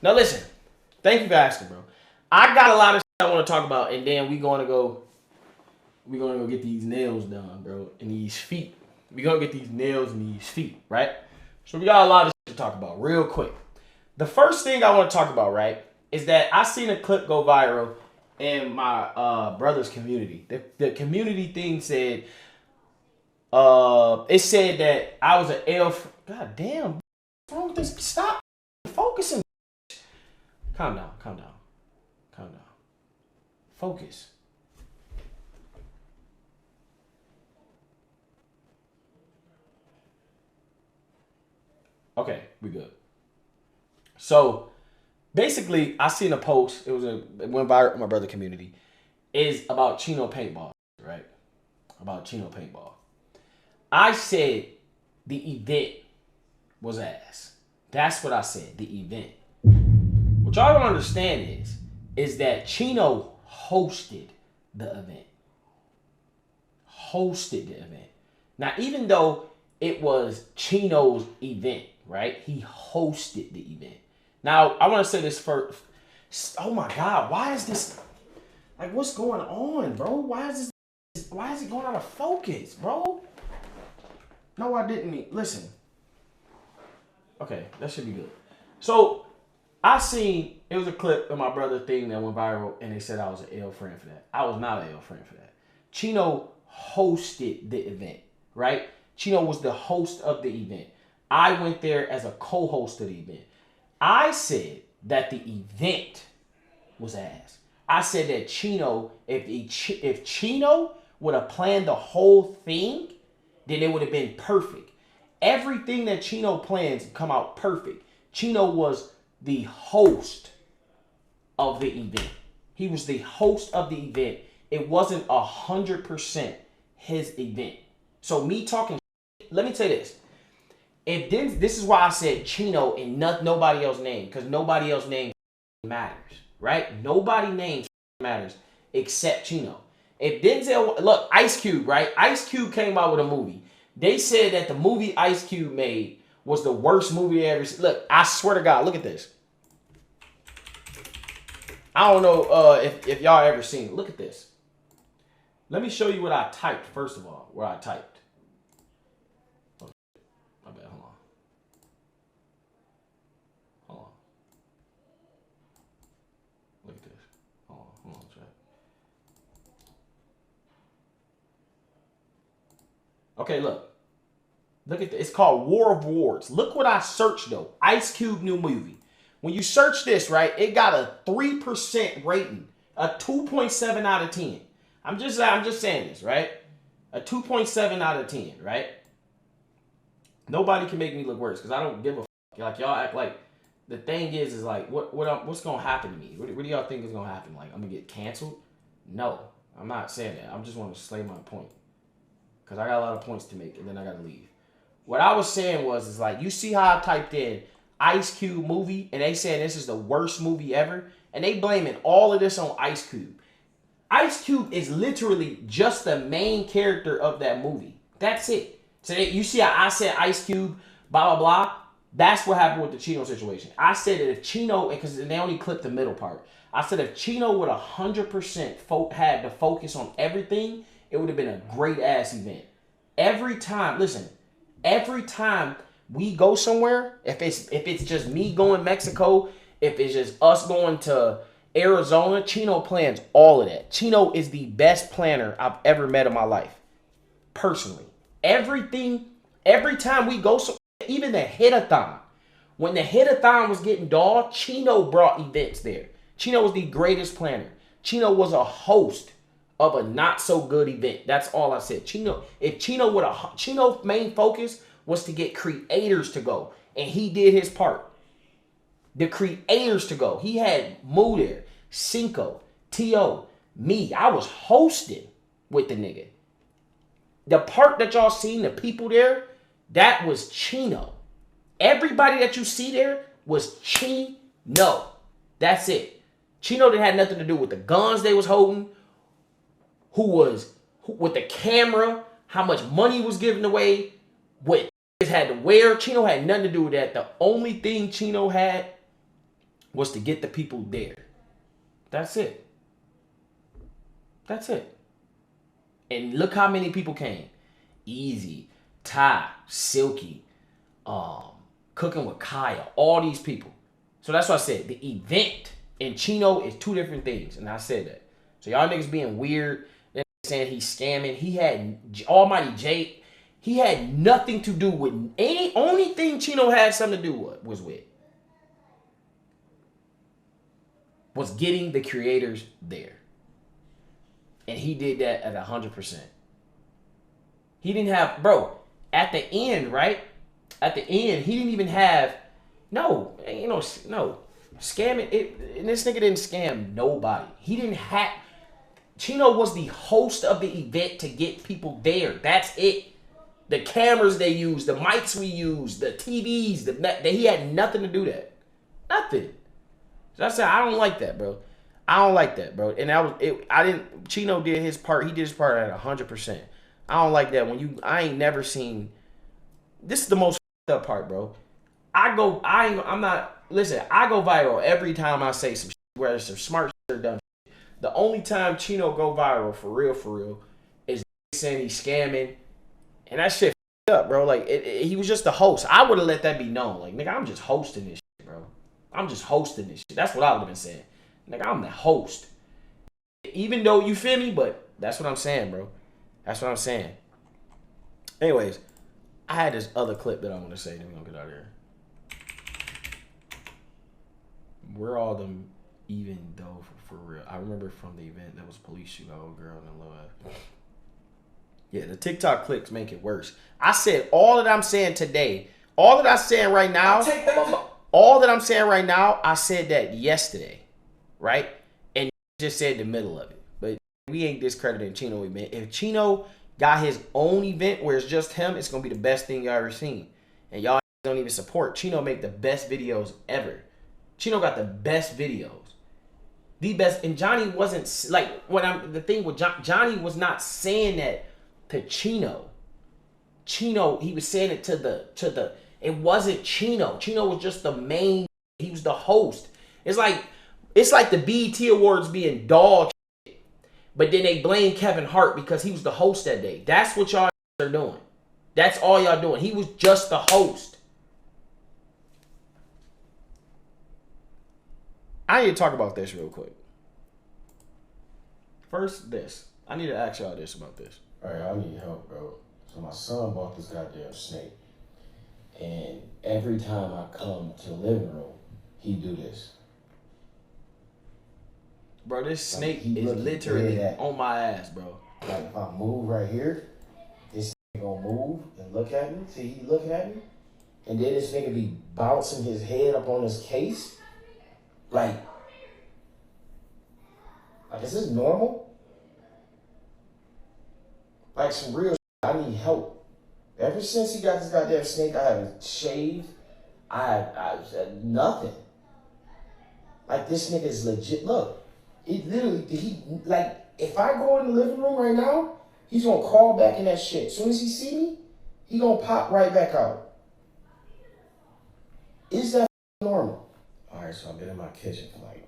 Now listen, thank you for asking, bro. I got a lot of shit I want to talk about, and then we're gonna go get these nails done, bro, and these feet. We're gonna get these nails and these feet, right? So we got a lot of shit to talk about real quick. The first thing I want to talk about, right, is that I seen a clip go viral in my brother's community. The community thing said, it said that I was an elf. God damn, what's wrong with this? Stop focusing. Calm down, calm down, calm down. Focus. Okay, we good. So basically, I seen a post. It went viral in my brother community. Is about Chino paintball, right? About Chino paintball. I said the event was ass. That's what I said. The event. What y'all don't understand is that Chino hosted the event. Hosted the event. Now, even though it was Chino's event, right? He hosted the event. Now, I want to say this first. Oh my God, why is this? Like, what's going on, bro? Why is this? Why is it going out of focus, bro? No, I didn't mean. Listen. Okay, that should be good. So, I seen it was a clip of my brother thing that went viral, and they said I was an L friend for that. I was not an L friend for that. Chino hosted the event, right? Chino was the host of the event. I went there as a co-host of the event. I said that the event was ass. I said that Chino, if Chino would have planned the whole thing, then it would have been perfect. Everything that Chino plans come out perfect. Chino was the host of the event. He was the host of the event. It wasn't 100% his event. So me talking, let me tell you this. If this is why I said Chino and nobody else name, because nobody else name matters, right? Nobody names matters except Chino. If Denzel, look, Ice Cube, right? Ice Cube came out with a movie. They said that the movie Ice Cube made was the worst movie ever seen. Look, I swear to God, look at this. I don't know if y'all ever seen it. Look at this. Let me show you what I typed, first of all, where I typed. Oh, my bad, hold on. Hold on. Look at this. Hold on, chat. Okay, look. Look at this. It's called War of Words. Look what I searched, though. Ice Cube new movie. When you search this, right, it got a 3% rating, a 2.7 out of 10. I'm just saying this, right? A 2.7 out of 10, right? Nobody can make me look worse because I don't give a fuck. Like, y'all act like the thing is like, what's going to happen to me? What do y'all think is going to happen? Like, I'm going to get canceled? No, I'm not saying that. I just want to slay my point because I got a lot of points to make and then I got to leave. What I was saying is like, you see how I typed in Ice Cube movie and they said this is the worst movie ever and they blaming all of this on Ice Cube. Ice Cube is literally just the main character of that movie. That's it. So you see how I said Ice Cube, blah, blah, blah. That's what happened with the Chino situation. I said that if Chino, because they only clipped the middle part. I said if Chino would 100% had to focus on everything, it would have been a great ass event. Every time, listen, every time we go somewhere, if it's just me going Mexico, if it's just us going to Arizona, Chino plans all of that. Chino is the best planner I've ever met in my life. Personally. Everything, every time we go, so even the hit-a-thon. When the hit-a-thon was getting dull, Chino brought events there. Chino was the greatest planner. Chino was a host of a not-so-good event. That's all I said. Chino's main focus was to get creators to go. And he did his part. The creators to go. He had Moo there, Cinco, T.O., me. I was hosting with the nigga. The part that y'all seen, the people there, that was Chino. Everybody that you see there was Chino. That's it. Chino didn't have nothing to do with the guns they was holding, with the camera, how much money was given away, what had to wear. Chino had nothing to do with that. The only thing Chino had was to get the people there. That's it. That's it. And look how many people came. Easy, Ty, Silky, Cooking with Kaya, all these people. So that's what I said. The event and Chino is two different things. And I said that. So y'all niggas being weird, then saying he's scamming. He had Almighty J. He had nothing to do with any. Only thing Chino had something to do with was getting the creators there. And he did that at 100%. He didn't have, bro, at the end, right? At the end, he didn't even have, no, scamming. And this nigga didn't scam nobody. He didn't have, Chino was the host of the event to get people there. That's it. The cameras they used, the mics we used, the TVs, he had nothing to do that. Nothing. So I said, I don't like that, bro. I don't like that, bro. And that was it. Chino did his part. He did his part at 100%. I don't like that I ain't never seen. This is the most up part, bro. I go viral every time I say some shit, whether some smart shit or dumb shit. The only time Chino go viral for real is saying he's scamming. And that shit up, bro. Like, he was just the host. I would have let that be known. Like, nigga, I'm just hosting this shit, bro. I'm just hosting this shit. That's what I would have been saying. Nigga, I'm the host. Even though, you feel me? But that's what I'm saying, bro. That's what I'm saying. Anyways, I had this other clip that I want to say. Then we're going to get out of here. We're all them, even though, for real. I remember from the event, there was police shoot an old girl in the low ass. Yeah, the TikTok clicks make it worse. I said all that I'm saying today, all that I'm saying right now, I said that yesterday, right? And just said the middle of it. But we ain't discrediting Chino event. If Chino got his own event where it's just him, it's going to be the best thing y'all ever seen. And y'all don't even support. Chino make the best videos ever. Chino got the best videos. The best. And Johnny wasn't, like, the thing with Johnny was not saying that to Chino. Chino, he was saying it to the it wasn't Chino. Chino was just the main, he was the host. It's like the BET Awards being dog shit, but then they blame Kevin Hart because he was the host that day. That's what y'all are doing. That's all y'all doing. He was just the host. I need to talk about this real quick. First, this. I need to ask y'all this about this. All right, I need help, bro. So my son bought this goddamn snake. And every time I come to the living room, he do this. Bro, this snake is literally on my ass, bro. Like, if I move right here, this nigga gonna move and look at me. See, he looking at me. And then this nigga be bouncing his head up on his case. Like, is this normal? Like, some real shit. I need help. Ever since he got this goddamn snake, I haven't shaved. I said nothing. Like, this nigga is legit. Look, it literally, if I go in the living room right now, he's gonna crawl back in that shit. As soon as he see me, he gonna pop right back out. Is that normal? All right, so I've been in my kitchen for like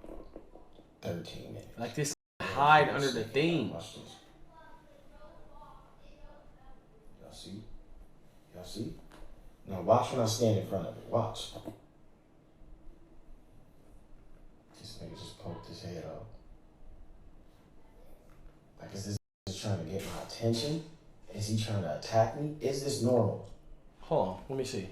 13 minutes. Like, this hide under the thing. Watch this. Y'all see? Now watch when I stand in front of it. Watch. This nigga just poked his head up. Like, is this just trying to get my attention? Is he trying to attack me? Is this normal? Hold on, let me see.